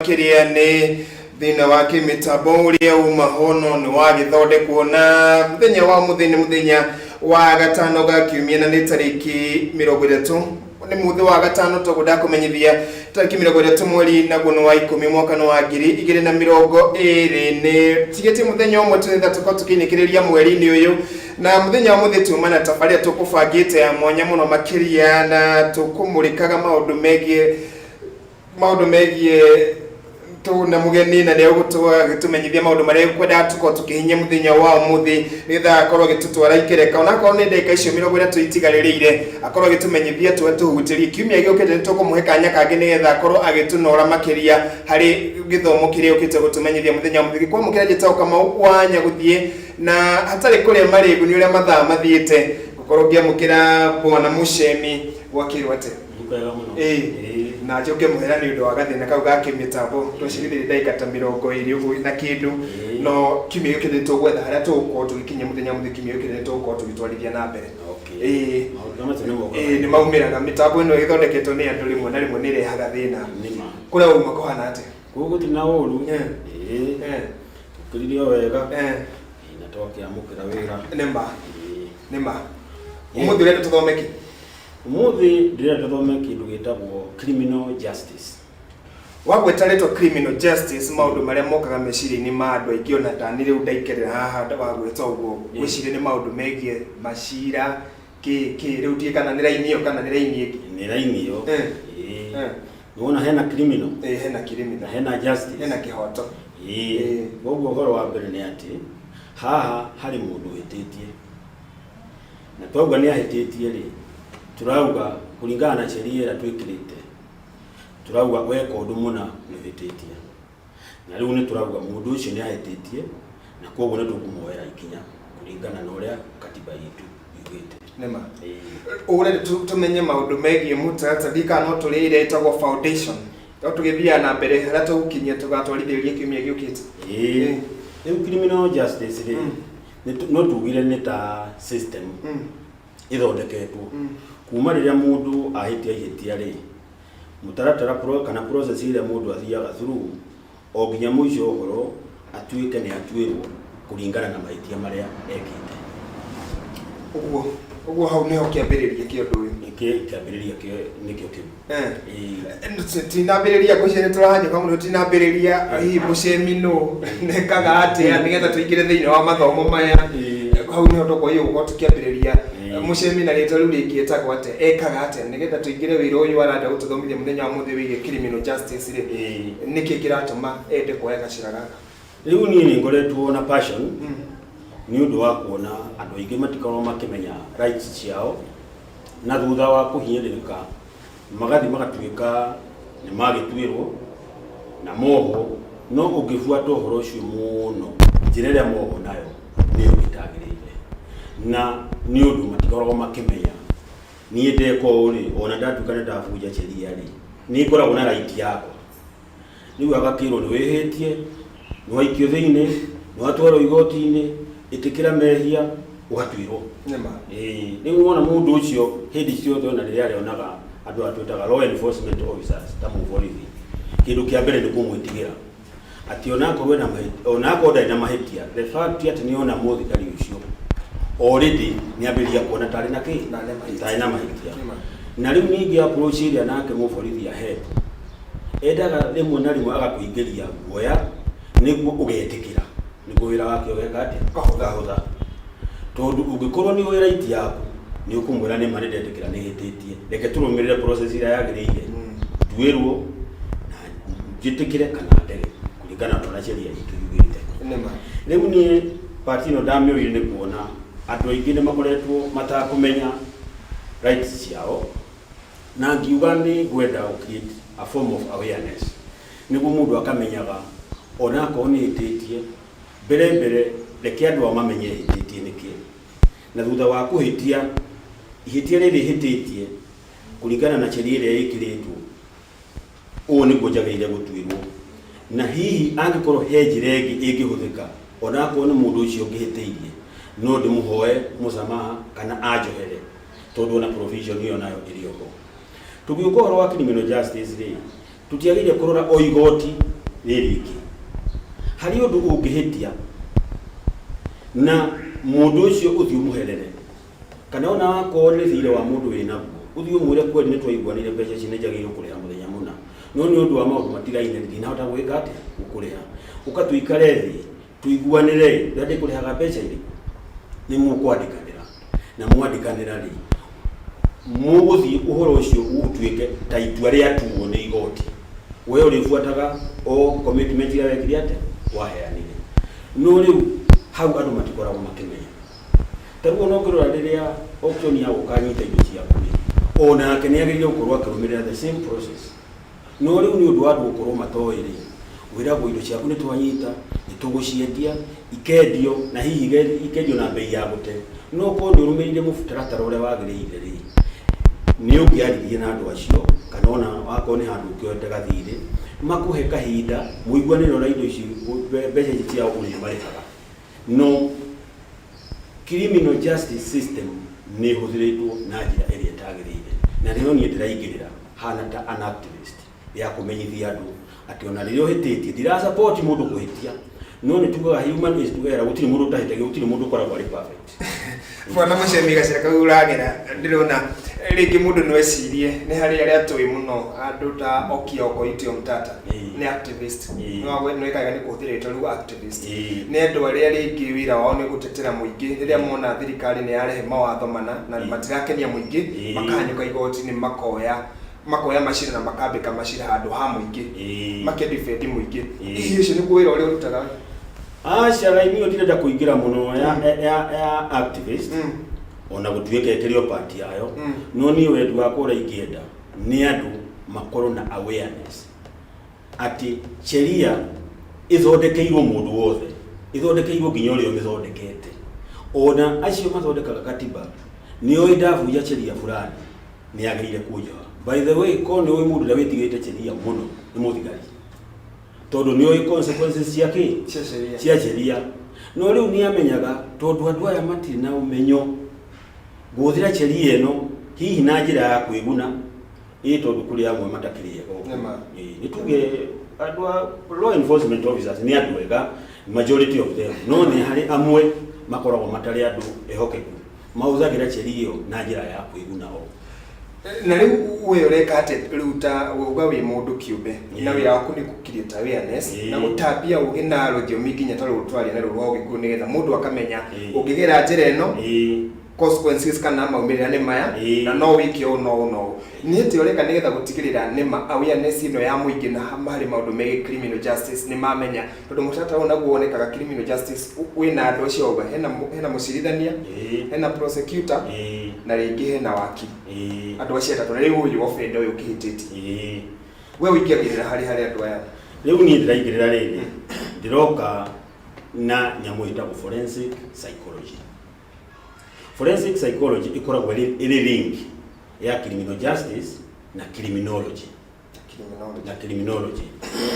kiria ni thina wa kimitambo uria umahono ni wagithondekwo na muthenya wa muthenya wa gatano ga kiumia na ni tariki 30 ni muthi wa gatano tuguda kumenyithia tariki 30 mweri na guno wa 10 mwaka no wa 2020 ni tigeti muthenya umwe twetha tukinikiriria mweri ni uyu na muthenya wa muthi tumana tafaria tukubangite ya mwanya muno makiria na tukumurikaga maundu megie tu na mugeni na leo gutumenyithia maundu maria kwenda tukihinya muthenya wa muthi nitha akorwo gitutwara ikereka ona ko ni ndeka icio 30 itigaririire akorwo gitumenyithia tuhutirie kiumia giukite tukumuhe kanya kangi nigetha akorwo agitunora makiria hari githomo kiria ukite gutumenyithia muthenya wa muthi kwa mukira gitao kama wanya guthie na hatari kuria marigu ni uria mathaa mathiete gukorwo ngiamukira bwana Muchemi wakirwate na njoke muhera ni undu wa gathina kau ga kimitambo twacirithiri ndaika ta 20 uguo na kindu no kimio gikire tugwetha haria tugukorwo tugikinya muthenya muthi kimio gikire tugukorwo tugitwarithia na mbere ni maumiraga mitambo ino ithondeketwo ni andu rimwe na rimwe ni rehaga thina kuria uma kohana ate gugu tina uru tukiririo wega na twakiamukira wira nima umuthi rero tuthomeki umuthi ndire tuthome kindu gitagwo criminal justice. Wagwetarĩtwo criminal justice maundu maria mokaga meciria-inĩ ma andu aingĩ ona tani riu ndaikerera haha wagweta uguo gwiciria nĩ maundu megie macira riu tie kana nĩ raini ĩyo kana nĩ raini ĩngĩ nĩ raini ĩyo wona hena criminal hena justice hena kihoto ũguo ũhoro wa mbere nĩ atĩ haha harĩ mũndũ wĩtĩtie na twauga nĩ ahĩtĩtie rĩ turauga kulingana na sheria ĩrĩa twĩkĩrĩte turauga weka ũndũ mũna nĩ wĩtĩtie na rĩu nĩ turauga mũndũ ũcio nĩ ahĩtĩtie na koguo nĩ tũkũmuoera ikinya kulingana na ũrĩa katiba itũ yugĩte nema ore tumenye maundu megie mũtaratara kana no tũrĩire ĩtagwo foundation to tũgĩthia na mbere harĩa tũgũkinyia tũgatwarithĩria kiumia gĩũkĩte rĩu criminal justice rĩ no tugire nĩ ta system ithondeketwo kuma riria mundu ahitia ihĩtia rĩ mutaratara kana process ile mundu athiaga through o nginya mũico ũhoro atuĩke nĩ atuĩrwo kũringana na mahĩtia maria ekĩte uguo hau nĩho kĩambĩrĩria kĩa ũndũ ũyũ kĩambĩrĩria nĩkĩo kĩu tinambĩrĩria gũcene tũrahanyũka mũno tinambĩrĩria hihi Muchemi no nekaga atĩa nĩgetha tũingĩre thĩinĩ wa mathomo maya hau nĩho tũkũiyo gũkorwo tũkĩambĩrĩria Muchemi na rĩtwa rĩu rĩngĩ ĩtagwo atĩa ekaga atĩa nĩgetha tũingĩre wĩra ũyũ arenda gũtũthomithia mũthenya wa mũthĩ wĩgiĩ criminal justice rĩ nĩkĩ kĩratũma ende kuoya gacĩra gaka rĩu niĩ nĩ ngoretwo na passion nĩ ũndũ wa kuona andũ aingĩ matikorwo makĩmenya rights ciao na thutha wa kũhinyĩrĩrĩka magathi magatuĩka nĩ magĩtuĩrwo na moho no ũngĩbuata ũhoro ũcio mũno njĩra ĩrĩa moho nayo nĩ ũgĩtagĩrĩire na nĩ ũndũ matikoragwo makĩmenya niĩ ndeka ũrĩ ona ndatuĩka nĩ ndabunja sheria rĩ nĩ ngoragwo na right yakwa rĩu agakĩrwo nĩ wĩhĩtie nĩ waikio thĩinĩ nĩ watwarwo igoti-inĩ ĩtĩkĩra mehia ũgatuĩrwo rĩu wona mũndũ ũcio hĩndĩ ciothe ona rĩrĩa arĩonaga andũ atwĩtaga law enforcement officers ta mũborithi kĩndũ kĩa mbere nĩ kũmwĩtigĩra atĩ onakorwo ndarĩ na mahĩtia the fact atĩ nĩona mũthigari ũcio already nĩ ambĩrĩria kuona tarĩ na tarĩ na mahĩtia na rĩu ningĩ approach ĩrĩa nake mũborithi ahead endaga rĩmwe na rĩmwe agakũingĩria guoya nĩguo ũgetĩkĩra nĩguo wĩra wake ũgeka atĩa kahũtha tondũ ũngĩkorwo nĩ ũĩ right yaku nĩ ũkũmwĩra nĩ ma nĩ ndetĩkĩra nĩ hĩtĩtie reke tũrũmĩrĩre process ĩrĩa yagĩrĩire tuĩrwo na njĩtĩkĩre kana ndege kũringana na ũrĩa sheria itũ yugĩte rĩu niĩ part ĩno ndamĩoire nĩ kuona andũ aingĩ nĩ makoretwo matakũmenya rights ciao na ngiuga nĩ ngwenda create a form of awareness nĩguo mũndũ akamenyaga onakorwo nĩ hĩtĩtie mbere reke andũ amamenye hĩtĩtie nĩkĩ na thutha wa kũhĩtia ihĩtia rĩrĩ hĩtĩtie kũringana na sheria ĩrĩa ĩkĩrĩtwo ũũ nĩguo njagĩrĩire gũtuĩrwo na hihi angĩkorwo he njĩra ĩngĩ ĩngĩhũthĩka onakorwo nĩ mũndũ ũcio ũngĩhĩtĩirie no ndĩmũhoe mũsamaha kana anjohere tondũ na provision ĩyo nayo ĩrĩ ho tũgĩũka ũhoro wa criminal justice rĩ tutiagĩrĩire kũrora o igoti rĩrĩkĩ harĩ ũndũ ũngĩhĩtia na mũndũ ũcio ũthiĩ mũherere kana ona wakorwo nĩ thirĩ wa mũndũ wĩnaguo ũthiĩ ũmwĩre kweri nĩ twaiguanĩire mbeca ici nĩ njagĩrĩirwo kũrĩha mũthenya mũna no nĩ ũndũ wa maũndũ matigaine ndinahota gwĩka atĩa gũkũrĩha ũkatũikare thĩ tuiguanĩre rĩrĩa ndĩkũrĩhaga mbeca irĩkũ nĩ mũkwandĩkanĩra na mwandĩkanĩra rĩ mũgũthiĩ ũhoro ũcio ũtuĩke ta itua rĩatuo nĩ igoti we ũrĩbuataga o commitment iria wekire atĩa waheanire no rĩu hau andũ matikoragwo makĩmenya tarĩu no ngĩrora rĩrĩa auction ya gũkanyita indo ciaku onake nĩ agĩrĩire gũkorwo akĩrũmĩrĩra the same process no rĩu nĩ ũndũ wa andũ gũkorwo matoĩ rĩ wĩragwo indo ciaku nĩ twanyita nĩ tũgũciendia ikendio na hihi ikendio na mbei ya gũte no korwo nĩ ũrũmĩrĩire mũtaratara ũrĩa wagĩrĩire rĩ nĩ ũngĩaririe na andũ acio kana ona wakorwo nĩ handũ ũkĩoete gathirĩ makũhe kahinda mũiguanĩre ũrĩa indo ici mbeca ici ciao ũrĩmarĩhaga no criminal justice system nĩ hũthĩrĩtwo na njĩra ĩrĩa ĩtagĩrĩire na nĩyo niĩ ndĩraingĩrĩra hana ta an activist ya kũmenyithia andũ atĩ ona rĩrĩa ũhĩtĩtie ndira-support mũndũ kũhĩtia no nĩ tugaga human is together gũtirĩ mũndũ ũtahĩtagia gũtirĩ mũndũ ũkoragwo arĩ perfect bwana Muchemi Gacĩra kau uragera ndĩrona rĩngĩ mũndũ no ecirie nĩ harĩ arĩa tũĩ mũno andũ ta Okioko Itio Mtata nĩ activist no we kaga nĩ kũhũthĩrĩtwo rĩu activist nĩ andũ arĩa rĩngĩ wĩra wao nĩ gũtetera mũingĩ rĩrĩa mona thirikari nĩ yarehe mawatho mana na matirakenia mũingĩ makahanyũka igoti-inĩ makoya macira na makambĩka macira handũ ha mũingĩ makĩdefend mũingĩ hihi ũcio nĩ wĩra ũrĩa ũrutaga aca niĩ ndirenda kũingĩra mũno ya activist ona gũtuĩka ĩkĩrĩo part yayo no niĩ wendi wakwa ũrĩa ingĩenda nĩ andũ makorwo na awareness atĩ sheria ĩthondekeirwo mũndũ wothe ĩthondekeirwo nginya ũrĩa ũmĩthondekete ona acio mathondekaga katiba nĩoĩ ndabuja sheria fulani nĩ agĩrĩire kuoya by the way ko nĩ ũĩ mũndũ ũrĩa wĩtigĩte sheria mũno nĩ mũthigari tondũ nĩ ũĩ consequences cia sheria no rĩu nĩ amenyaga tondũ andũ aya matirĩ na ũmenyo gũthĩra sheria ĩno hihi na njĩra ya kwĩguna tondũ kũrĩ amwe matakĩrĩ ega nĩ tuge andũ a law enforcement officers nĩ andũ ega majority of them no nĩ harĩ amwe makoragwo matarĩ andũ ehokeku mahũthagĩra sheria ĩyo na njĩra ya kwĩguna o na rĩu we ũreka atĩ rĩu ta uga wĩ mũndũ kĩũmbe na wĩra waku nĩ gũkirĩta awareness na gũtambia ũgĩ na rũthiomi nginya ta rũtwaria na rũrwa ũgĩkũyũ nĩgetha mũndũ akamenya ũngĩgera njĩra ĩno consequences kana maumĩrĩra nĩ maya na no wĩke ũũ no nĩ atĩ ũreka nĩgetha gũtigĩrĩra nĩma awareness ĩno ya mũingĩ na harĩ maũndũ megiĩ criminal justice nĩ mamenya tondũ mũtaratara ũyũ naguo wonekaga criminal justice wĩna andũ acio auga hena mũcirithania hena prosecutor na rĩngĩ hena wakiri andũ acio atatũ rĩu ũyũ offender ũyũ ũkĩhĩtĩtie we wĩingĩagĩrĩra harĩ andũ aya rĩu niĩ ndĩraingĩrĩra rĩrĩ ndĩroka na nyamũ ĩtagwo forensic psychology. Forensic psychology ikoragwo ĩrĩ link ya criminal justice na criminology.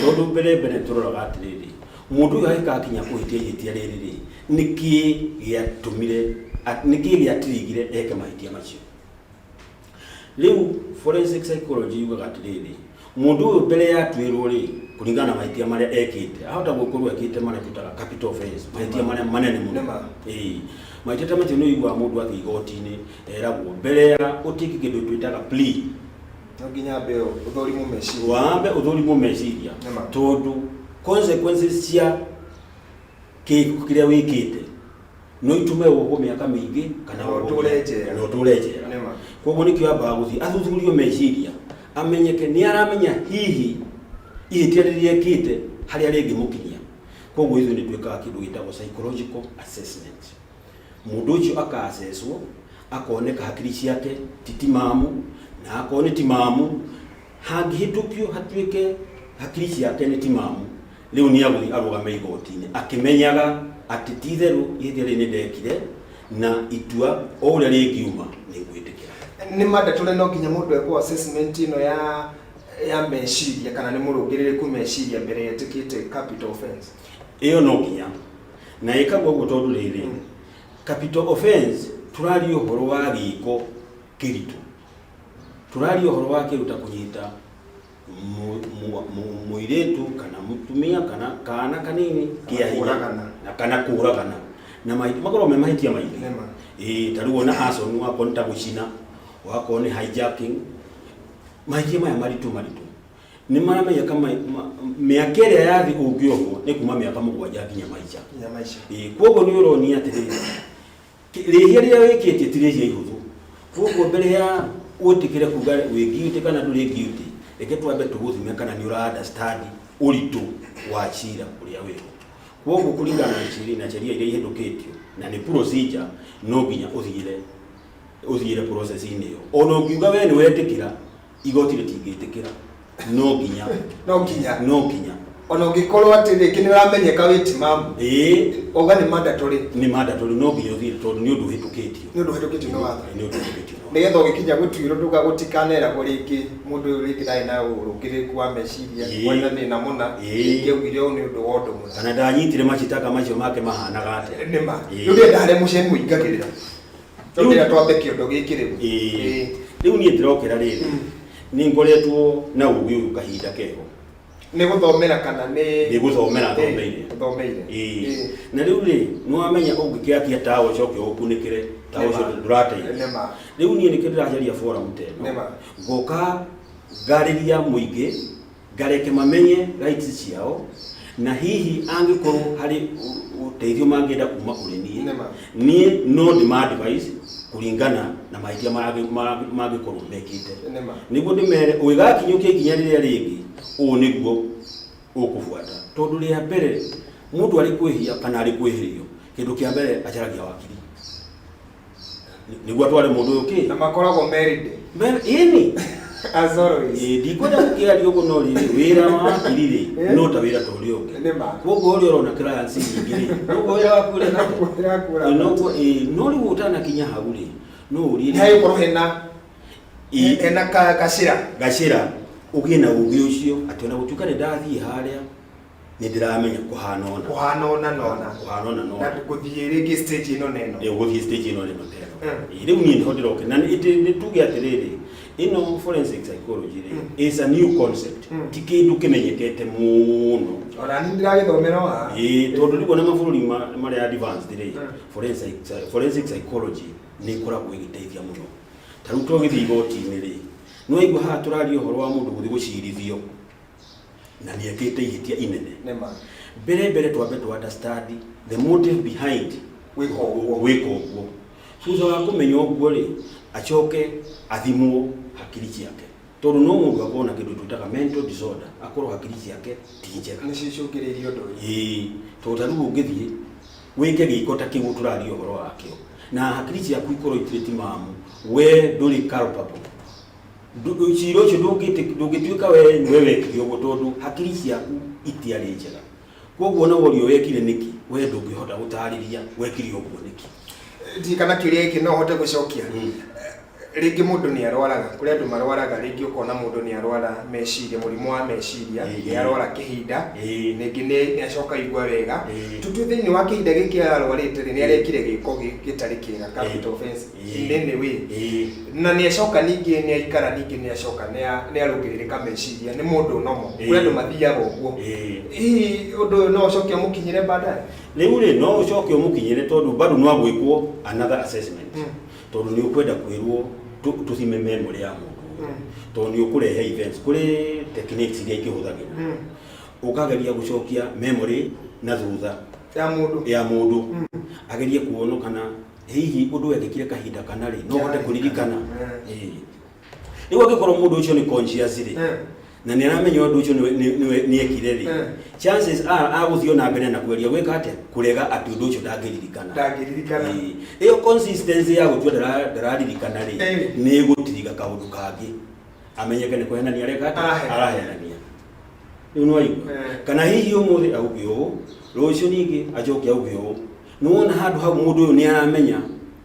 Tondũ mbere tũroraga atĩrĩrĩ mũndũ ũyũ agĩkakinya kũhĩtia ihĩtia rĩrĩ nĩkĩ gĩatũmire nĩkĩ gĩatirigire eke mahĩtia macio. Rĩu forensic psychology yugaga atĩrĩrĩ mũndũ ũyũ mbere ya tuĩrwo rĩ kũringana na mahĩtia marĩa ekĩte ahota gũkorwo ekĩte marĩa tũtaga capital offense mahĩtia marĩa manene mũno mahĩtia macio nĩ ũiguaga mũndũ athiĩ igoti-inĩ eragwo mbere ya ũtĩki kĩndũ twĩtaga plea no nginya mbe ũthũrimwo meciria wambe ũthũrimwo meciria tondũ consequences cia kĩrĩa wĩkĩte no itume wohwo mĩaka mĩingĩ kana ũtũre njera koguo nĩkĩo ambaga gũthiĩ athuthurio meciria amenyeke nĩ aramenya hihi ihĩtia rĩrĩa ekĩte harĩa rĩngĩmũkinyia. Koguo ithuĩ nĩ twĩkaga kĩndũ gĩtagwo psychological assessment. Mũndũ ũcio aka-assesswo akoneka hakiri ciake titimamu na akone timamu hangĩhĩtũkio hatuĩke hakiri ciake nĩ timamu rĩu nĩ agũthiĩ arũgame igoti-inĩ akĩmenyaga atĩ ti-itherũ ihĩtia rĩrĩ nĩ ndekire na itua o ũrĩa rĩngiuma nĩ gwĩtĩkĩra. Nĩ mandatory no nginya mũndũ ekwo assessment ĩno ya meciria kana nĩ mũrũngĩrĩrĩku meciria mbere etĩkĩte capital offense? Ĩyo no nginya na ĩkagwo ũguo tondũ rĩrĩ capital offense tũraria ũhoro wa gĩko kĩritũ, tũraria ũhoro wa kĩruta kũnyita muiretu kana mutumia kana kanini kia hinya na kana kuragana na makoro me mahitia maingi taruona ason wa konta gucina wa kone hijacking mahitia maya maritu ni maramenya kama miaka ĩrĩa yathi ũngĩohwo nĩ kuma mĩaka 7 nginya maisha kwoguo nĩ ũronia atĩrĩrĩ rĩhia rĩrĩa wĩkĩte ti rĩhia ihũthũ kwoguo mbere ya ũtĩkĩre kuga wĩ guilty kana ndũrĩ guilty reke twambe tũgũthime kana nĩ ũra understand ũritũ wa cira ũrĩa wĩho kwoguo kũringana na sheria iria ihetũkĩtio na nĩ procedure no nginya ũthiĩre process-inĩ ĩyo ona ũngiuga we nĩ wetĩkĩra igoti rĩtingĩtĩkĩra no nginya ona ũngĩkorwo atĩ rĩngĩ nĩ ũramenyeka wĩtimamu oga nĩ mandatory no nginya ũthiĩre tondũ nĩ ũndũ ũhetũkĩtio nĩ watho nĩgetha ũgĩkinya gũtuĩrwo nduga gũtikaneragwo rĩngĩ mũndũ ũyũ rĩngĩ ndarĩ na ũrũngĩrĩku wa meciria wena thĩna mũna rĩngĩ augire ũũ nĩ ũndũ wa ũndũ mũna kana ndanyitire macitaka macio make mahanaga atĩa nĩma rĩu ndare mũcene mũingagĩrĩra tondũ rĩrĩa twambe kĩondo gĩkĩ rĩu niĩ ndĩrokĩra rĩrĩ nĩ ngoretwo na ũgĩ kahinda keho nĩ gũthomera kana nĩ gũthomera thomeire na rĩu rĩ nĩ wamenya ũngĩkĩakia tawa ũcoke ũkunĩkĩre tawa ũcio ndũrateithia rĩu niĩ nĩkĩo ndĩracaria forum teno ngoka ngarĩria mũingĩ ngareke mamenye rights ciao na hihi angĩkorwo harĩ ũteithio mangĩenda kuma kũrĩ niĩ no ndĩma-advise kuringana na mahĩtia mangĩkorwo mekĩte nĩguo ndĩmere ũgĩgakinyũkia ikinya rĩrĩa rĩngĩ ũũ nĩguo ũkũbuata tondũ rĩa mbere mũndũ arĩ kwĩhia kana arĩ kwĩhĩrio kĩndũ kĩa mbere acaragia wakiri nĩguo atware mũndũ ũyũ na makoragwo married as always ndikwenda gũkĩaria ũguo no rĩrĩ wĩra wa wakiri rĩ no ta wĩra ta ũrĩa ũngĩ kwoguo ũrĩa ũrona clients nyingĩ rĩ noguo wĩra waku ũrĩa no rĩu ũtanakinya hau rĩ no ũrie hegũkorwo hena gacĩra ũgĩe na ũgĩ ũcio atĩ ona gũtuĩka nĩ ndathiĩ harĩa nĩ ndĩramenya kũhana ona na gũthiĩ rĩngĩ stage ĩno neno gũthiĩ stage ĩno neno teno rĩu niĩ nĩho ndĩroke na nĩ tuge atĩrĩrĩ ĩno forensic psychology is a new concept ti kĩndũ kĩmenyekete mũno ona niĩ ndĩragĩthomera wa tondũ rĩu ona mabũrũri marĩa advanced rĩ forensic psychology nĩ ĩkoragwo ĩgĩteithia mũno ta rĩu tũgĩthiĩ igoti-inĩ rĩ no aigua haha tũraria ũhoro wa mũndũ gũthiĩ gũcirithio na nĩ ekĩte ihĩtia inene mbere twambe to understand the motive behind gwĩka ũguo thutha wa kũmenya ũguo rĩ acoke athimwo hakiri ciake tondũ no mũndũ akorwo na kĩndũ twĩtaga mental disorder akorwo hakiri ciake ti njega nĩcicũngĩrĩirie ũndũ tondũ rĩu ũngĩthiĩ wĩke gĩko ta kĩu tũraria ũhoro wakĩo na hakiri ciaku ikorwo itirĩ timamu we ndũrĩ culpable cira ũcio ndũngĩtuĩka we nĩwe wekire ũguo tondũ hakiri ciaku itiarĩ njega kwoguo na worio wekire nĩkĩ we ndũngĩhota gũtarĩria wekire ũguo nĩkĩ kana kĩrĩa gĩkĩ no hote gũcokia rĩngĩ mũndũ nĩ arwaraga kũrĩ andũ marwaraga rĩngĩ ũkona mũndũ nĩ arwara meciria mũrimũ wa meciria nĩ arwara kĩhinda rĩngĩ nĩ acoka igua wega tutue thĩinĩ wa kĩhinda gĩkĩ arwarĩte nĩ arekire gĩko gĩtarĩ kĩega capital offense nene we na nĩ acoka ningĩ nĩ aikara ningĩ nĩ acoka nĩ arũngĩrĩrĩka meciria nĩ mũndũ nomo kũrĩ andũ mathiaga ũguo ũndũ no ũcoke mũkinyĩre baadaye rĩu rĩ no ũcoke mũkinyĩre tondũ bado no gwĩkwo another assessment tondũ nĩ ũkwenda kwĩrwo tũthime memory ya mũndũ tondũ nĩ ũkũrehe events kũrĩ techniques iria ikĩhũthagĩrwo ũkageria gũcokia memory na thutha ya mũndũ agerie kuona kana hihi ũndũ wekĩkire kahinda kana rĩ no hote kũririkana rĩu angĩkorwo mũndũ ũcio nĩ conscious rĩ na nĩ aramenya ũndũ ũcio nĩ ekire rĩ chances are agũthiĩ na mbere na kweria gwĩka atĩa kũrega atĩ ũndũ ũcio ndangĩririkana ĩyo consistency ya gũtua ndararirikana rĩ nĩ gũtiriga kaũndũ kangĩ amenyeke nĩ kũhenania areka arahenania rĩu no aigua kana hihi ũmũthĩ auge ũũ rũciũ ningĩ acoke auge ũũ nĩ wona handũ hau mũndũ ũyũ nĩ aramenya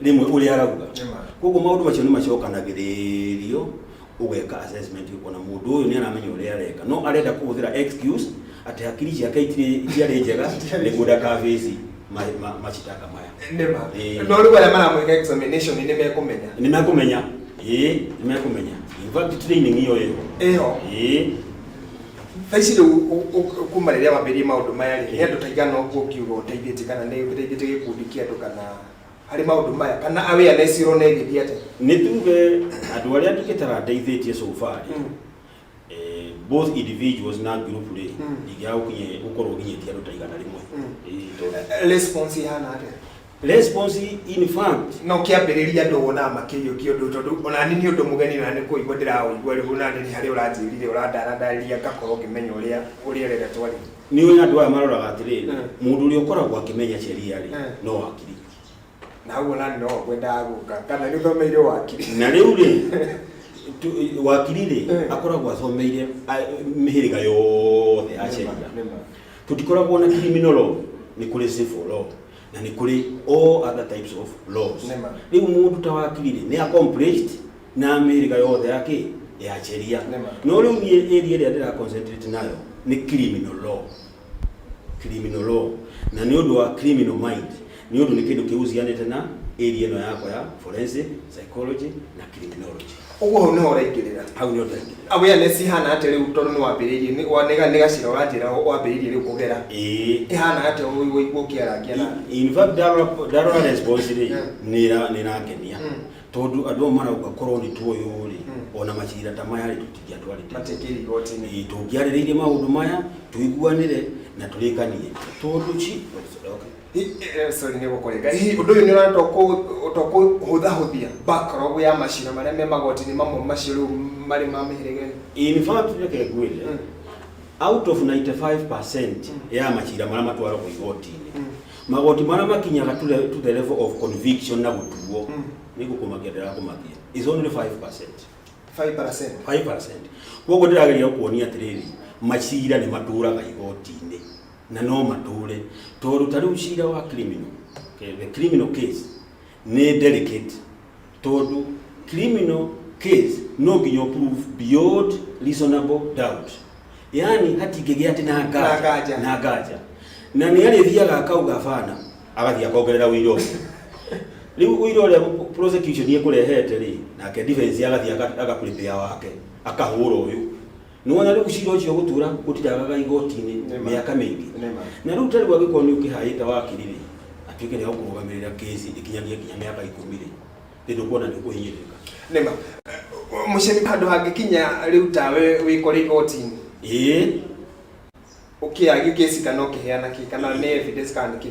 rĩmwe ũrĩa arauga koguo maũndũ macio nĩ macokanagĩrĩrio ũgeka assessment ũkona mũndũ ũyũ nĩ aramenya ũrĩa areka no arenda kũhũthĩra excuse atĩ hakiri ciake itiarĩ njega nĩguo ndakabĩci macitaka maya no rĩu arĩa maramwĩka examination nĩ mekũmenya nĩ mekũmenya in fact training iyo Thaici rĩu kuma rĩrĩa wambĩrĩirie maũndũ maya rĩ, nĩ andũ ta igana ũguo ũkiuga ũteithĩtie kana nĩ ũteithĩtie gĩkundi kĩa andũ kana harĩ maũndũ maya kana awareness ũrona ĩgĩthiĩ atĩa? Nĩ tuge andũ arĩa ndingĩtara ndeithĩtie so far both individuals na group rĩ ndigĩaga gũkorwo nginyĩtie andũ ta igana rĩmwe. Response ihana atĩa? Response in fact no kĩambĩrĩria andũ wonaga makĩiyũkia ũndũ tondũ ona niĩ nĩ ũndũ mũgeni na nĩ kũigua ndĩraũigua rĩu na nĩ harĩa ũranjĩrire ũrandarĩria ngakorwo ngĩmenya ũrĩa rĩrĩa twarĩ. Nĩ ũĩ andũ aya maroraga atĩrĩrĩ mũndũ ũrĩa ũkoragwo akĩmenya sheria rĩ no wakiri. Na hau ona no ngwendaga gũka kana nĩ ũthomeire wakiri. Na rĩu rĩ wakiri rĩ akoragwo athomeire mĩhĩrĩga yothe ya sheria. Tũtikoragwo na criminal law, nĩ kũrĩ civil law na nĩ kũrĩ all other types of laws. Rĩu mũndũ ta wakiri nĩ accomplished na mĩhĩrĩga yothe yake ya sheria. No rĩu niĩ area ĩrĩa ndĩra concentrate nayo nĩ criminal law. Criminal law na nĩ ũndũ wa criminal mind nĩ ũndũ nĩ kĩndũ kĩhucianĩte na area ĩno yakwa ya forensic psychology na criminology. Ũguo hau nĩho ũraingĩrĩra. Hau nĩho ũraingĩrĩra. Awareness ihana atĩa rĩu tondũ nĩ wambĩrĩirie nĩ gacĩra ũranjĩra wambĩrĩirie rĩu kũgera. Ihana atĩa ũkĩaragia na in fact darora response rĩ nĩ irangenia tondũ andũ marauga korwo nĩ tuoyũ rĩ ona macira ta maya rĩ tũtingĩatwarĩte matekĩri igoti-inĩ. Tũngĩarĩrĩirie maũndũ maya tũiguanĩre na tũrĩkanie tondũ sorry nĩ gũkũrĩka hihi ũndũ ũyũ nĩ ũrenda kũhũthahũthia background ya macira marĩa me magoti-inĩ mamwe macio rĩu marĩ ma mĩhĩrĩga. In fact reke ngwĩre out of 95% ya macira marĩa matwaragwo igoti-inĩ magoti marĩa makinyaga to the level of conviction na gũtuo nĩ gũkũmakia ndĩrakũmakia is only 5%. 5%. Koguo ndĩrageria kuonia atĩrĩrĩ macira nĩ matũraga igoti-inĩ na no matũre tondũ ta rĩu cira wa criminal the criminal case nĩ delicate tondũ criminal case no nginya prove beyond reasonable doubt, yani hatingĩgĩa atĩ na nganja na nĩ arĩthiaga akauga bana agathiĩ akongerera ũira ũcio. Rĩu ũira ũrĩa prosecution ĩkũrehete rĩ nake defense agathiĩ agaprepare wake akahũra ũyũ nĩ wona rĩu cira ũcio gũtũra gũtindagaga igoti-inĩ mĩaka mĩingĩ na rĩu tarĩ gwagĩkorwo nĩ ũkĩhaĩte wakiri rĩ atuĩke nĩ agũkũrũgamĩrĩra kesi ĩkinyagia nginya mĩaka 10 rĩ ndũkuona nĩ ũkũhinyĩrĩrĩka. Nĩma mũcemi handũ hangĩkinya rĩu tawe wĩkore igoti-inĩ ũkĩagio kesi kana ũkĩheana kĩ kana nĩ evidence kana kĩ?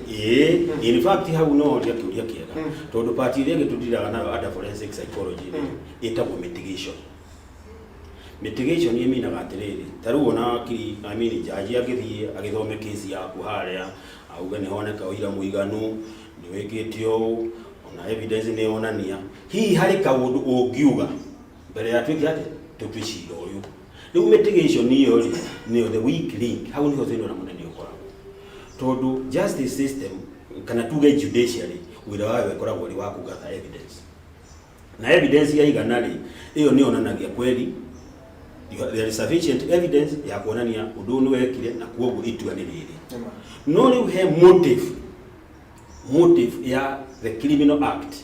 In fact hau no ũria kĩũria kĩega tondũ part ĩrĩa gĩtũtiraga nayo under forensic psychology ĩtagwo mitigation. Mitigation ĩminaga atĩrĩrĩ ta rĩu ona wakiri jaji agĩthiĩ agĩthome kesi yaku harĩa auge nĩ honeka ũira mũiganu nĩ wĩkĩte ũũ ona evidence nĩ yonania hihi harĩ kaũndũ ũngiuga mbere ya tuĩke atĩ tũtue cira ũyũ. Rĩu mitigation ĩyo rĩ nĩyo the weak link hau nĩho thĩna ũrĩa mũnene ũkoragwo tondũ justice system kana tuge judiciary wĩra wayo ũkoragwo ũrĩ wa kũgatha evidence na evidence yaigana rĩ ĩyo nĩ yonanagia kweli there is sufficient evidence ya kuonania ũndũ nĩ wekire na kuoguo itua nĩ rĩrĩ. No rĩu he motive ya the criminal act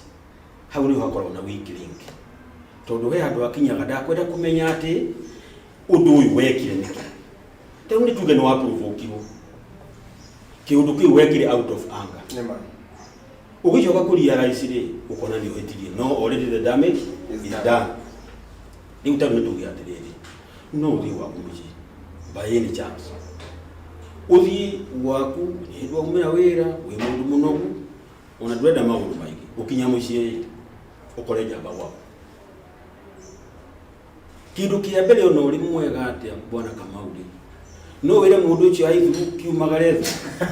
hau nĩho hakoragwo na weak link tondũ he handũ akinyaga ndakwenda kũmenya atĩ ũndũ ũyũ wekire nĩkĩ. Rĩu nĩ tuge nĩ wa provoke-irwo kĩũndũ kĩu wekire out of anger ũgĩcoka kũrealize rĩ ũkona nĩ ũhĩtirie no already the damage is done. Rĩu tarĩ nĩ tuge atĩrĩrĩ no ũthiĩ waku mũciĩ by any chance ũthiĩ waku hĩndĩ waumĩra wĩra wĩ mũndũ mũnogu ona ndũrenda maũndũ maingĩ ũkinya mũciĩ ũkore njamba gwaku kĩndũ kĩa mbere ona ũrĩ mwega atĩa bwana Kamau rĩ no wĩre mũndũ ũcio aithuru kiumagare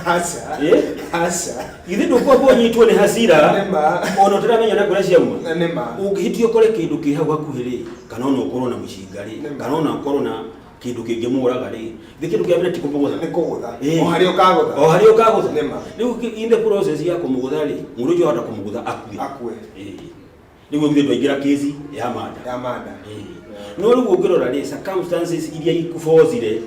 aca githĩ ndũkwamba ũnyitwo nĩ hasira ona ũtaramenya na kũrĩa ciauma ũngĩhĩtio ũkore kĩndũ kĩ hau hakuhĩ rĩ kana ona ũkorwo na mũcinga rĩ kana ona ũkorwo na kĩndũ kĩngĩmũraga rĩ thĩ kĩndũ kĩa mbere ti kũmũgũtha o harĩa ũkagũtha rĩu in the process ya kũmũgũtha rĩ mũndũ ũcio ahota kũmũgũtha akue rĩu githĩ ndwaingĩra kesi ya manda no rĩu ũngĩrora rĩ circumstances iria ikũbozire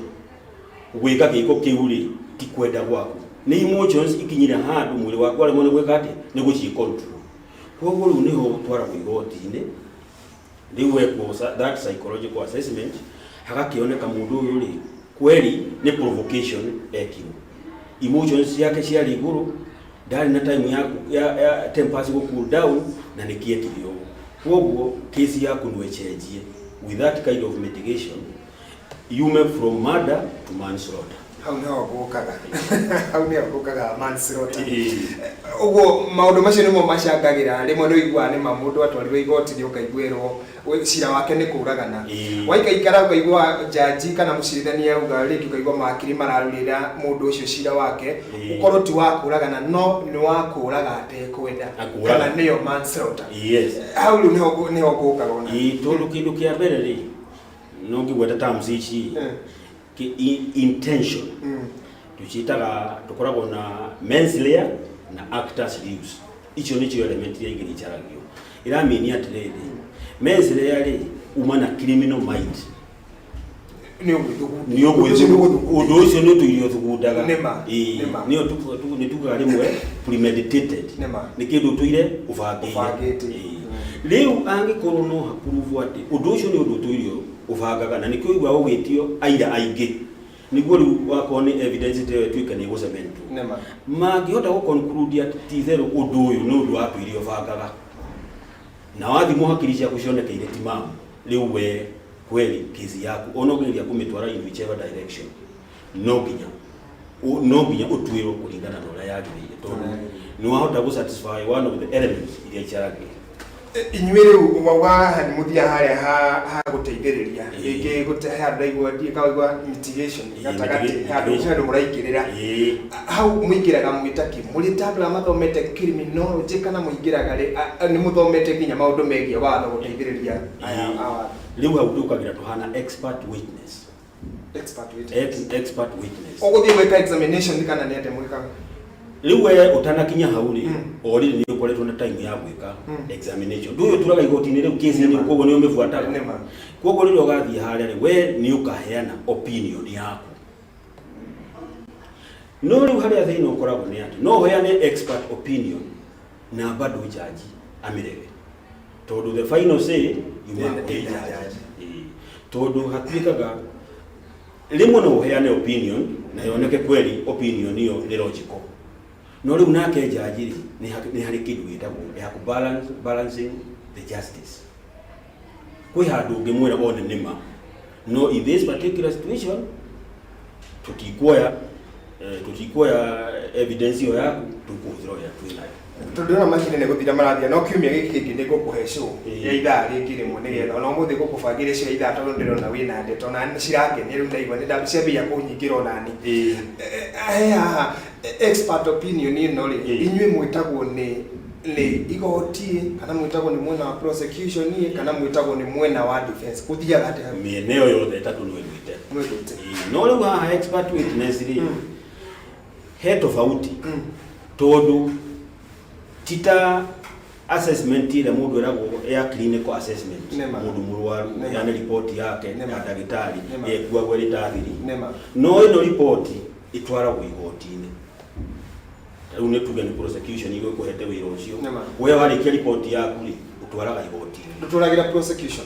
gwĩka gĩko kĩu rĩ ti kwenda gwaku nĩ emotions ikinyire handũ mwĩrĩ waku arĩ mwene gwĩka atĩ nĩ gũciĩ control. Koguo rĩu nĩho twaragwo igoti-inĩ rĩu wekwo that psychological assessment hagakĩoneka mũndũ ũyũ rĩ kweli ni provocation ekirwo emotions yake ciari iguru ndari na time ya tempers go cool down na nikiekirwo koguo case yaku nwecenjie with that kind of mitigation you move from murder to manslaughter. Hau nĩ gukaga manslaughter. Uguo maundu macio nimo macangagira rimwe no igwa nĩ mamundu atwarirwo igoti rĩ ukaiguĩrwo cira wake nĩ kũragana. Waikaikara ukaigua jaji kana mũcirithania uga rĩngĩ ukaigua makiri mararurĩra mũndũ ũcio cira wake ukorwo ti wa kũragana no nĩ wa kũraga atekwenda kana nĩyo manslaughter. Yes. Hau rĩu nĩho gukaga ona. Tondu kindu kia mbere rĩ no ngĩgweta terms ici intention tuchitaga tukoragwo na manslaughter na actus reus icio nicio element ya igiri charagio iramini atiriri manslaughter ri uma na criminal mind ni ogwithugu undu ucio ni tuirio thugundaga ni tugaga rimwe premeditated ni kindu tuire ubangite riu angikorwo no hakuruvu ati undu ucio ni undu tuirio ubangaga na nikio igwa ugitio aira aingi niguo riu wako ni evidence te twika ni gucementu mangihota go conclude ati tithero undu uyu ni undu watuirie ubangaga na wathi muhakirisha kucionekeire timamu riu we kweli kesi yaku onogeria kumitwara in whichever direction no ginya utwiro kulingana na ura yagirire tondu ni wahota go satisfy one of the elements iria charage inyuire wauga ni muthia haria ha guteithiriria ringi guteha ndaigua ndikaigua mitigation gatagati handu muraingirira hau muingiraga mwitaki muri tabla mathomete criminology kana muingiraga ni muthomete nginya maundu megie watho guteithiriria aya riu hau tukagira tuhana expert witness oguthie gwika examination kana ni ate mwikaga riu we utanakinya hauri ori ni ukoretwo na time ya gwika examination nduyo turaga igoti-ini riu case ni koguo ni umifuataga koguo riu ugathie haria ri we ni ukaheana opinion yaku no riu haria thini ukoragwo ni ati no heane expert opinion na bado judge amirege tondu the final say you are the judge tondu hatwikaga rimwe no heane opinion na yoneke kweli opinion hiyo ni logical no riu nake jaji ni hari kindu gitagwo ya ku balancing the justice kwi handu ngimwira one nima no in this particular situation tutikoya evidence yo yaku tukuthiro ya twinayo tondu na machine ne guthira marathia no kiumia giki kingi ni gukuhe show ya ithaa ringi rimwe ni getha no muthi gukubangire cio ithaa tondu ndirona wina ndeto na cirake ni riu ndaigua ni ndabcia bia kunyingira onani expert opinion ino ri inyue mwitagwo ni igoti kana mwitagwo ni mwena wa prosecution kana mwitagwo ni mwena wa defense kuthiaga ate mieneo yothe tatu nwete no riu haha expert witness ri he tofauti tondu tita assessment ile mundu eragwo ya clinical assessment mundu murwaru yana report yake ya ndagitari ekuagwo ritathiri no ino report itwaragwo igoti-ini riu ni tuge ni prosecution igwe kuhete wira ucio we warikia report yaku ri utwaraga igoti-ini nduturagira prosecution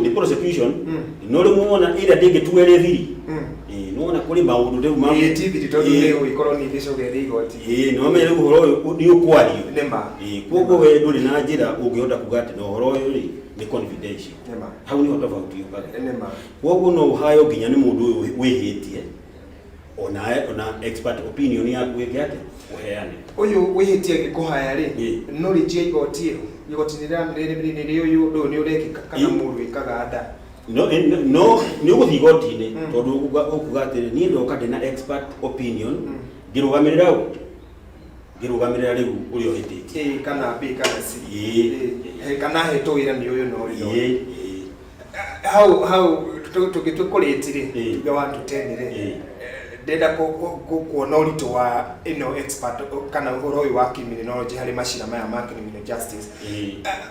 ni prosecution no ri muona ira ndingi tuere thiri no na kuri maundu riu ma tithiri tondu riu ikorwo ni thicoge igoti no me riu horo uyu ni ukwario koguo we nduri na njira ungihota kugati no horo uyu ri ni confidential hau ni hota tofauti yukaga koguo no hayo nginya ni mundu uyu wihitie ona expert opinion yaku yake uheane uyu wihitie gikuhaya ri no ri je igoti ni ri uyu ndo ni urekika kana mundu ikaga ada no ni uguthi igoti-ini tondu ukugatire ni ndoka ndina expert opinion ngirugamirira riu uri ohititie kana b kana c kana heto ira ni uyu no ri how tukitukuritire ga 1 to 10 ri ndenda kuona uritu wa ino expert kana uhoro uyu wa criminology hari mashira maya ma criminal justice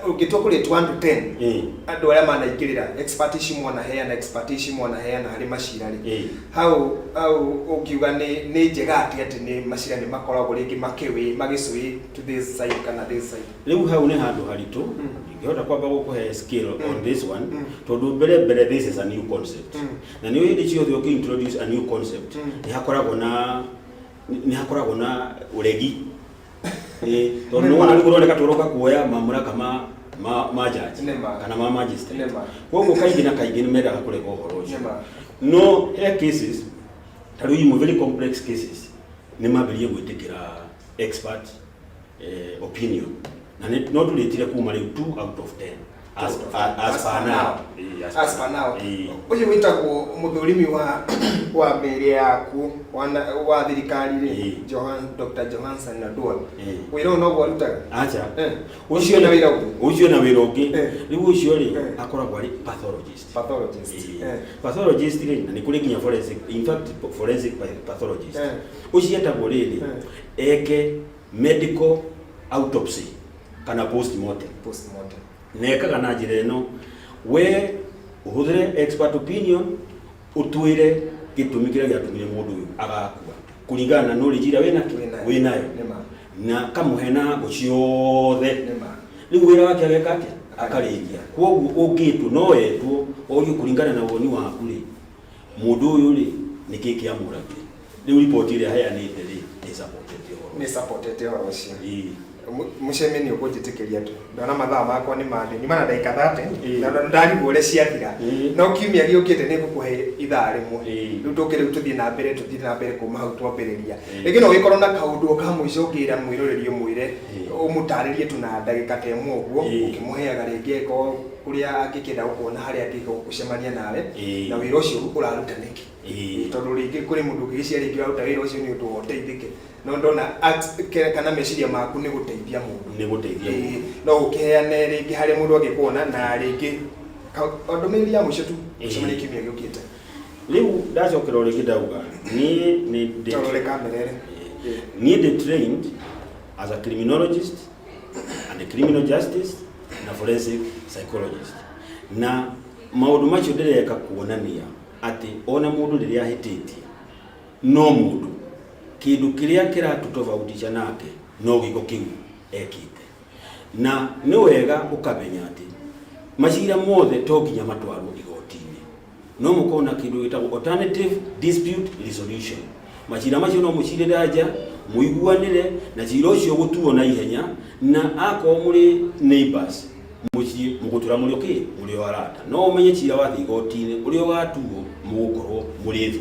ugitukuritwa 1 to 10 andu aria manaingirira expertise mwana heana expertise mwana heana hari mashira ri how ukiuga ni njega ati ni mashira ni makoragwo ringi makiwi magicui to this side kana this side riu hau ni handu haritu ngihota kwamba gukuhe skill on this one tondu mbere this is a new concept na niyo hindi ciothe introduce a new concept ni hakoragwo na uregi tondu nwana ni kuroneka turoka kuoya mamura kama majaji kana ma magistrate koguo kaingĩ na kaingĩ nĩ mendaga kũrega ũhoro ũcio no he cases tarĩu imwe very complex cases nĩ mambĩrĩrie gwĩtĩkĩra expert opinion na no tũrĩtire kuma rĩu 2 out of 10 as per now ũyũ wĩtagwo mũthũrimi wa mĩrĩ yaku wa thirikari rĩ Dr. Johansen Nadua wĩra no gwarutaga acha ũcio na wĩra ũngĩ rĩu ũcio rĩ akoragwo arĩ pathologist rĩ na nĩ kũrĩ nginya forensic in fact forensic pathologist ũcio etagwo rĩrĩ eke medical autopsy kana postmortem nekaga na njĩra ĩno we ũhũthĩre expert opinion ũtwĩre gĩtũmi kĩrĩa gĩatũmire mũndũ ũyũ agakua kũringana na knowledge ĩrĩa wĩnayo na kamũhe na ngũ ciothe rĩu wĩra wake ageka atĩa akarĩkia koguo ũngĩtwo no etwo orio kũringana na woni waku rĩ mũndũ ũyũ rĩ nĩkĩ kĩamũragire rĩu report ĩrĩa heanĩte rĩ nĩ supportete ũhoro ũcio mucemeni ũkũnjĩtĩkĩria tu ndona mathaa makwa nĩ mandĩ nyuma na ndagĩka 30 na ndarigwo ũrĩa ciathira no kiumia gĩũkĩte nĩ ngũkũhe ithaa rĩmwe rĩu tũkĩrĩu tũthiĩ na mbere kuma hau twambĩrĩria rĩngĩ no gĩkorwo na kaũndũ ka mũico ũngĩra mwĩroreri ũmwĩre ũmũtarĩrie tu na ndagĩka ta ĩmwe ũguo ũkĩmũheaga rĩngĩ ĩko kũrĩa angĩkĩenda gũkuona harĩa angĩgũcemania nawe na wĩra ũcio ũraruta nĩkĩ tondũ rĩngĩ kũrĩ mũndũ ũngĩgĩcia rĩngĩ ũraruta wĩra ũcio nĩ ũndũ wa ũteithĩke no ndona kana meciria maku nĩ gũteithia mũndũ no ũkĩheane rĩngĩ harĩa mũndũ angĩkuona na rĩngĩ ndũmĩrĩri ya mũico tu ũcemania kiumia gĩũkĩte rĩu ndacokera rĩngĩ ndauga niĩ ndĩ trained as a criminologist and a criminal justice na forensic psychologist na maũndũ macio ndĩreka kuonania atĩ ona mũndũ rĩrĩa ahĩtĩtie no mũndũ kĩndũ kĩrĩa kĩratũtofautisha nake no gĩko kĩu ekĩte na nĩ wega ũkamenya atĩ macira mothe to nginya matwarwo igoti-inĩ no mũkorwo na kĩndũ gĩtagwo alternative dispute resolution macira macio no mũcirĩre nja mũiguanĩre na cira ũcio gũtuo na ihenya na akorwo mũrĩ neighbors mũciĩ mũgũtũra mũrĩ o arata no ũmenye cira wathiĩ igoti-inĩ ũrĩa ũgatuo mũgũkorwo mũrĩ thu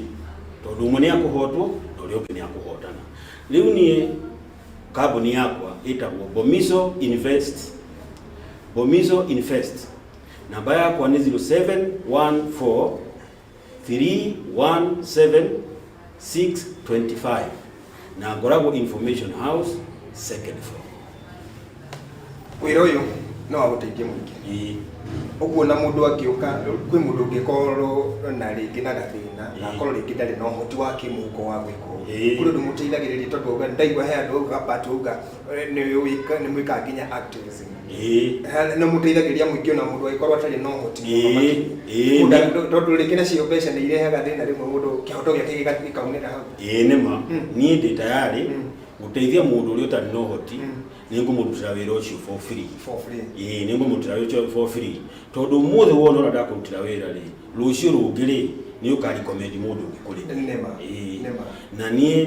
tondũ ũmwe nĩ akũhotwo na ũrĩa ũngĩ nĩ akũhotana rĩu niĩ kambuni yakwa ĩtagwo Bomiso Invest namba yakwa nĩ 0714 317 625 na ngoragwo Information House second floor wĩra ũyũ no agũteithie mũingĩ ũguo na mũndũ angĩũka kwĩ mũndũ ũngĩkorwo na rĩngĩ na gathĩna na akorwo rĩngĩ ndarĩ na ũhoti wa kĩmũhuko wa gwĩka ũguo kũrĩ ũndũ mũteithagĩrĩria tondũ ndaigua he andũ gapatũga nĩ mwĩkaga nginya activism na mũteithagĩrĩria mũingĩ ona mũndũ agĩkorwo atarĩ na ũhoti tondũ rĩngĩ nacio mbeca nĩ irehaga thĩna rĩmwe mũndũ kĩhoto gĩake gĩkaunĩra hau nĩma niĩ ndĩ tayarĩ gũteithia mũndũ ũrĩa ũtarĩ na ũhoti nĩ ngũmũrutĩra wĩra ũcio for free nĩ ngũmũrutĩra wĩra ũcio for free tondũ ũmũthĩ wona ũrĩa ndakũrutĩra wĩra rĩ rũciũ rũngĩ rĩ nĩ ũkarecommend mũndũ ũngĩ kũrĩ na niĩ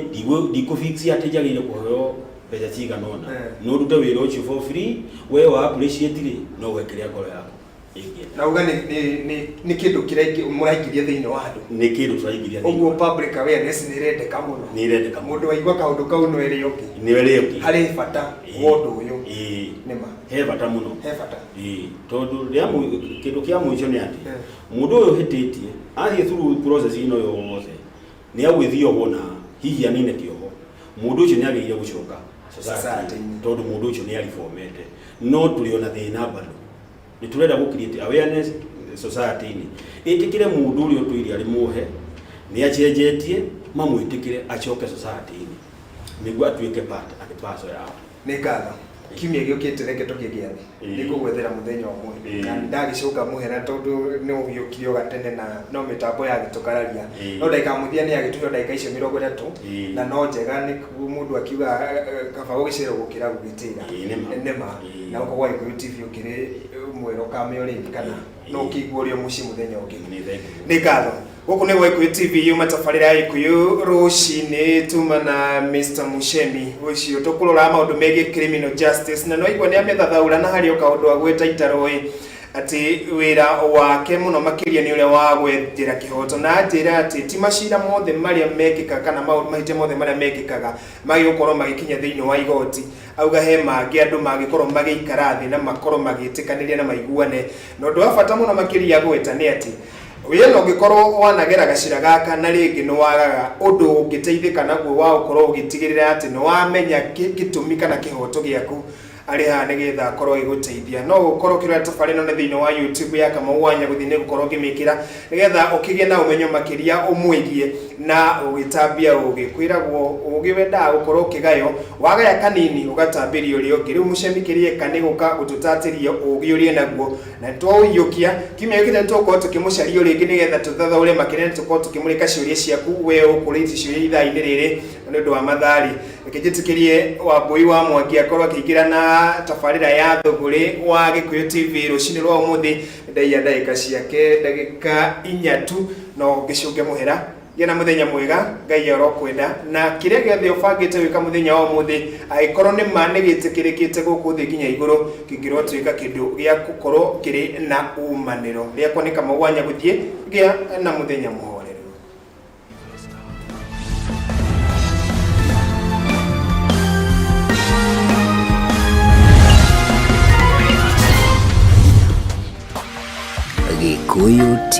ndikũfixia atĩ njagĩrĩire kũheo mbeca cigana ũna no ũrute wĩra ũcio for free we wa appreciate rĩ no wekĩre ngoro yaku nauga nĩ kĩndũ kĩrĩa mũraingĩria thĩinĩ wa andũ nĩ kĩndũ tũraingĩria ũguo public awareness nĩ ĩrendeka mũno mũndũ waigua kaũndũ kau no ĩrĩ ũngĩ harĩ bata wa ũndũ ũyũ nĩma he bata mũno tondũ kĩndũ kĩa mũico nĩ atĩ mũndũ ũyũ hĩtĩtie athiĩ through process ĩno yothe nĩ agwĩthiĩ ũguo na hihi anine kĩoho mũndũ ũcio nĩ agĩrĩire gũcoka society tondũ mũndũ ũcio nĩ aribomete no tũrĩ ona thĩna bado nĩ tũrenda gũ-create awareness society-inĩ ĩtĩkĩre mũndũ ũrĩa ũtũire arĩ muohe nĩ acenjetie mamwĩtĩkĩre acoke society-inĩ nĩguo atuĩke part and parcel yao nĩ ngatho kiumia gĩũkĩte reke tũkĩgĩa thĩ nĩ ngũgwethera mũthenya ũmwe na ndagĩcoka mũhera tondũ nĩ ũgĩũkire o gatene na no mĩtambo yagĩtũkararia no ndagĩka mũthia nĩ agĩtũhe ndagĩka icio 30 na no njega nĩ mũndũ akiuga kaba gũgĩcera gũkĩra gũgĩtĩra nĩma na ũkorwo Gĩkũyũ TV ũkĩrĩ mwero kame uri kana no kigwo rio muci muthenya ungi ni ngatho guku ni Gikuyu TV yuma tafarira ya Gikuyu rucini tuma na Mr Muchemi ucio tukurora maundu megi criminal justice na no igwa ni amethathaura na hari ukaundu wa gweta itaroi ati wira wake muno makiria ni ule wa gwethira kihoto na atira ati ti macira mothe maria mekika kana maundu mahite mothe maria mekikaga magigukorwo magikinya thiini wa igoti auga he mangi andu magikorwo magiikara thi na makorwo magitikaniria na maiguane no ndu wa bata muno makiria gweta ni ati wino ngikorwo wanagera gacira gaka na ringi no wagaga undu ungiteithika naguo wa ukorwo ugitigirira ati no wamenya gitumi kana kihoto giaku ari ha nigetha akorwo iguteithia no ukorwo kirwa tafari no thiini wa YouTube ya Kamau Wanya guthine gukorwo gimikira nigetha ukigie na umenyo makiria umwigie na ugitambia ugikwiragwo ugiwenda gukorwo kigayo wagaya kanini ugatambirio rio ngiri mucemikirie kaniguka gututatirio ugiurie naguo na twauyukia kimekire tuko tukimucario ringi nigetha tuthathaure makire tuko tukimurika ciuria ciaku we ukuriti ciuria ithaa-ini riri ni ndu wa mathari ikijitikirie Wambui wa Mwangi akorwo akigira na tafarira ya thuguri wa Gikuyu TV rucini rwa umuthi ndaiya ndagika ciake ndagika 4 tu no gicunge muhera gena muthenya mwega Ngai arokwenda na kiria giothe ubangite wika muthenya wa umuthi aikorwo ni manigitikirikite guku thi nginya iguru kingirwo twika kindu gia gukorwo kiri na umaniro riakwa ni Kamau Wanya guthie gia na muthenya muhoreru. Gikuyu TV.